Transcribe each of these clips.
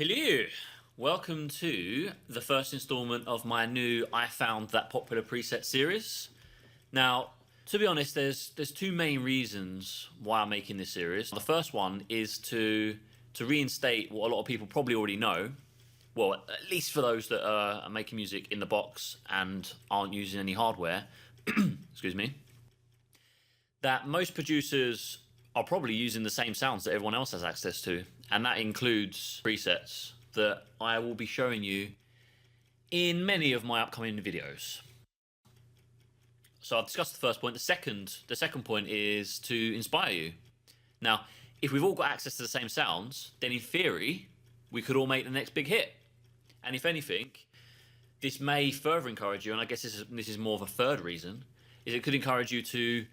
Hello, welcome to the first installment of my new I Found That Popular Preset series. Now, to be honest, there's two main reasons why I'm making this series. The first one is to reinstate what a lot of people probably already know, well, at least for those that are making music in the box and aren't using any hardware, excuse me, that most producers are probably using the same sounds that everyone else has access to, and that includes presets that I will be showing you in many of my upcoming videos. So I've discussed the first point. The second point is to inspire you. Now, if we've all got access to the same sounds, then in theory, we could all make the next big hit. And if anything, this may further encourage you, and I guess this is more of a third reason, is it could encourage you to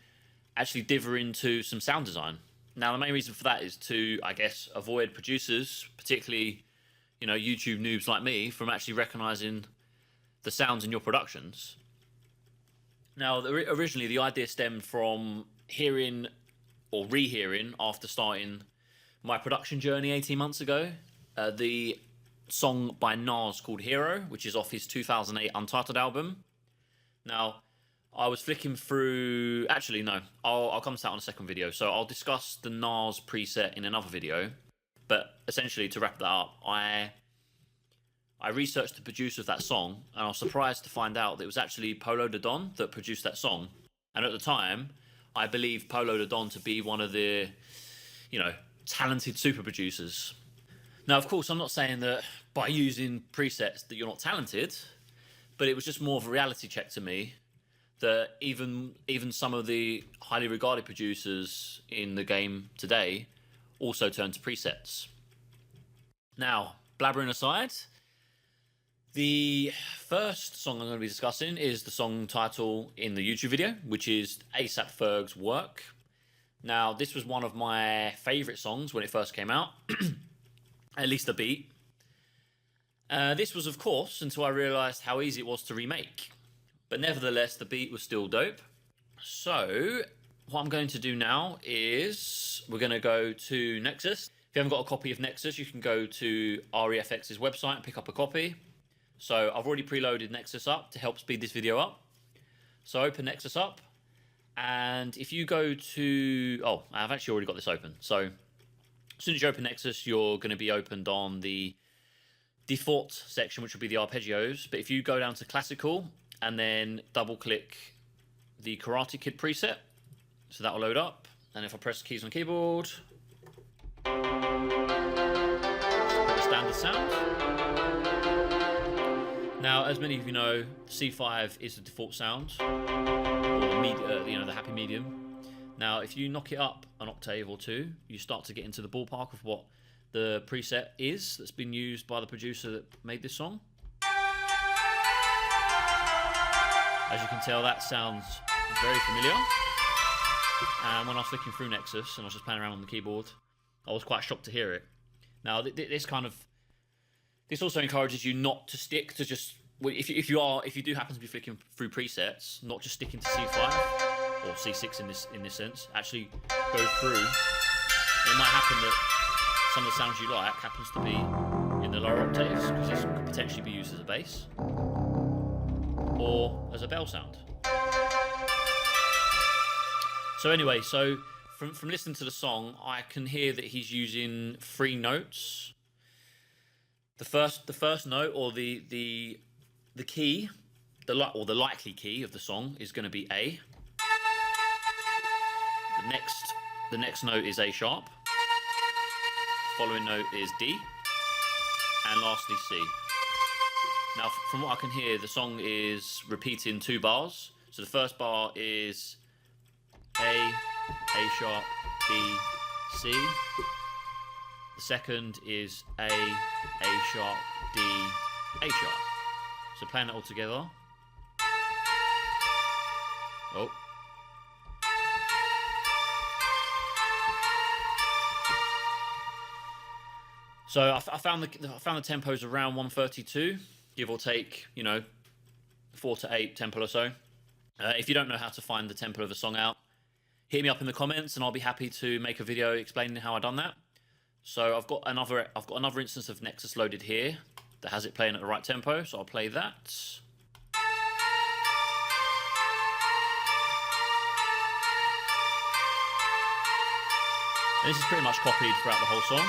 actually diver into some sound design. Now, the main reason for that is to, I guess, avoid producers, particularly, YouTube noobs like me, from actually recognizing the sounds in your productions. Now, originally, the idea stemmed from hearing or rehearing after starting my production journey 18 months ago, the song by Nas called Hero, which is off his 2008 Untitled album. Now, I was flicking through... Actually, no. I'll come to that on a second video. So I'll discuss the Nas preset in another video. But essentially, to wrap that up, I researched the producer of that song, and I was surprised to find out that it was actually Polo the Don that produced that song. And at the time, I believed Polo the Don to be one of the, talented super producers. Now, of course, I'm not saying that by using presets that you're not talented, but it was just more of a reality check to me that even some of the highly regarded producers in the game today also turn to presets. Now, blabbering aside, the first song I'm going to be discussing is the song title in the YouTube video, which is A AP Ferg's Work. Now, this was one of my favourite songs when it first came out, at least the beat. This was, of course, until I realised how easy it was to remake. But nevertheless, the beat was still dope. So what I'm going to do now is we're going to go to Nexus. If you haven't got a copy of Nexus, you can go to REFX's website and pick up a copy. So I've already preloaded Nexus up to help speed this video up. So open Nexus up. And if you go to... Oh, I've actually already got this open. So as soon as you open Nexus, you're going to be opened on the default section, which will be the arpeggios. But if you go down to classical and then double click the Karate Kid preset, so that will load up. And if I press the keys on keyboard, standard sound. Now, as many of you know, C5 is the default sound, or the happy medium. Now, if you knock it up an octave or two, you start to get into the ballpark of what the preset is that's been used by the producer that made this song. As you can tell, that sounds very familiar. And when I was flicking through Nexus and I was just playing around on the keyboard, I was quite shocked to hear it. Now, this also encourages you not to stick to just... If you do happen to be flicking through presets, not just sticking to C5 or C6 in this sense. Actually go through. It might happen that some of the sounds you like happens to be in the lower octaves, because this could potentially be used as a bass or as a bell sound. So anyway, from listening to the song, I can hear that he's using 3 notes. The first note, or the key, the likely key of the song is going to be A. The next note is A sharp. The following note is D, and lastly C. Now, from what I can hear, the song is repeating 2 bars. So the first bar is A sharp, B, C. The second is A sharp, D, A sharp. So playing that all together. Oh. So I found the tempos around 132, give or take, 4 to 8 tempo or so. If you don't know how to find the tempo of a song out, hit me up in the comments and I'll be happy to make a video explaining how I done that. So I've got another instance of Nexus loaded here that has it playing at the right tempo. So I'll play that. And this is pretty much copied throughout the whole song.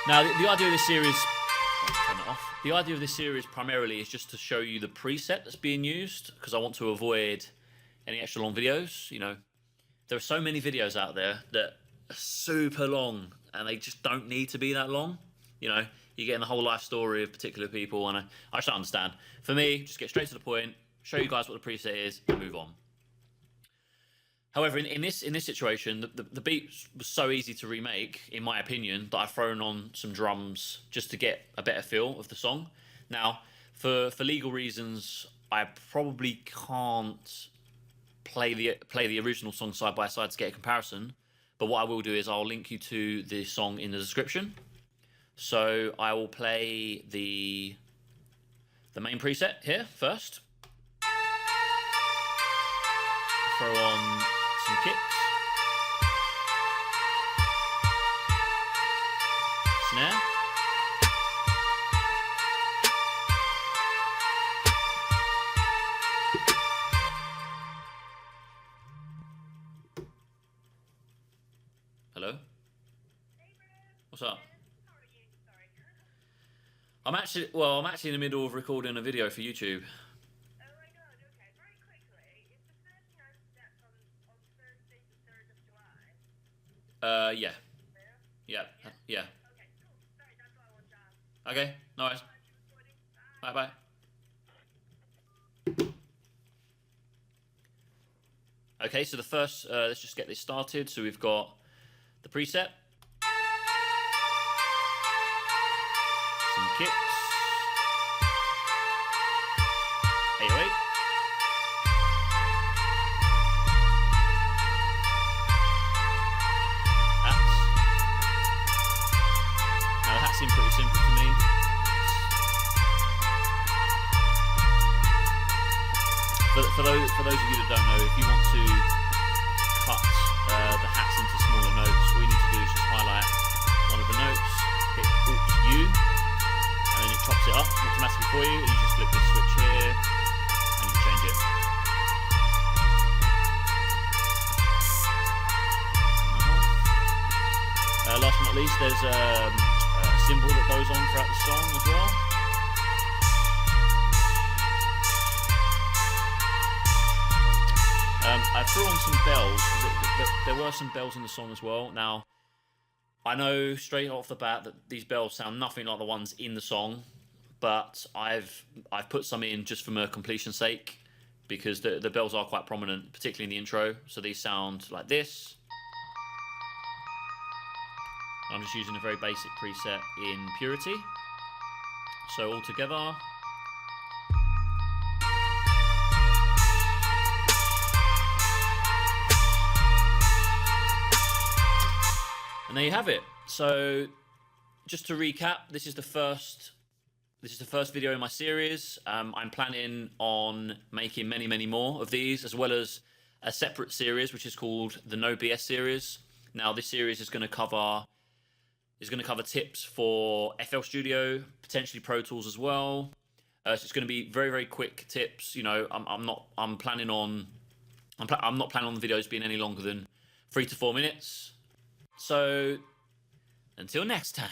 Now, the idea of this series, turn it off. The idea of this series primarily is just to show you the preset that's being used, because I want to avoid any extra long videos. You know, there are so many videos out there that are super long, and they just don't need to be that long. You know, you're getting the whole life story of particular people, and I just don't understand. For me, just get straight to the point, show you guys what the preset is, and move on. However, in this situation, the beat was so easy to remake, in my opinion, that I've thrown on some drums just to get a better feel of the song. Now, for legal reasons, I probably can't play the original song side by side to get a comparison. But what I will do is I'll link you to the song in the description. So I will play the main preset here first. Throw on some kicks, snare, hello, what's up? I'm actually in the middle of recording a video for YouTube. Yeah. Okay, no worries. Bye. Okay, so the first, let's just get this started. So we've got the preset, some kicks, 808. Seemed pretty simple to me. For those of you that don't know, if you want to cut the hats into smaller notes, all you need to do is just highlight one of the notes, hit Alt-U, and then it chops it up automatically for you, and you just flip this switch here, and you can change it. Last but not least, there's symbol that goes on throughout the song as well. I threw on some bells, because there were some bells in the song as well. Now, I know straight off the bat that these bells sound nothing like the ones in the song, but I've put some in just for completion's sake, because the bells are quite prominent, particularly in the intro. So these sound like this. I'm just using a very basic preset in Purity. So all together. And there you have it. So just to recap, this is the first video in my series. I'm planning on making many more of these, as well as a separate series which is called the No BS series. Now this series is going to cover tips for FL Studio, potentially Pro Tools as well. So it's going to be very quick tips. You know, I'm not planning on the videos being any longer than 3 to 4 minutes. So until next time.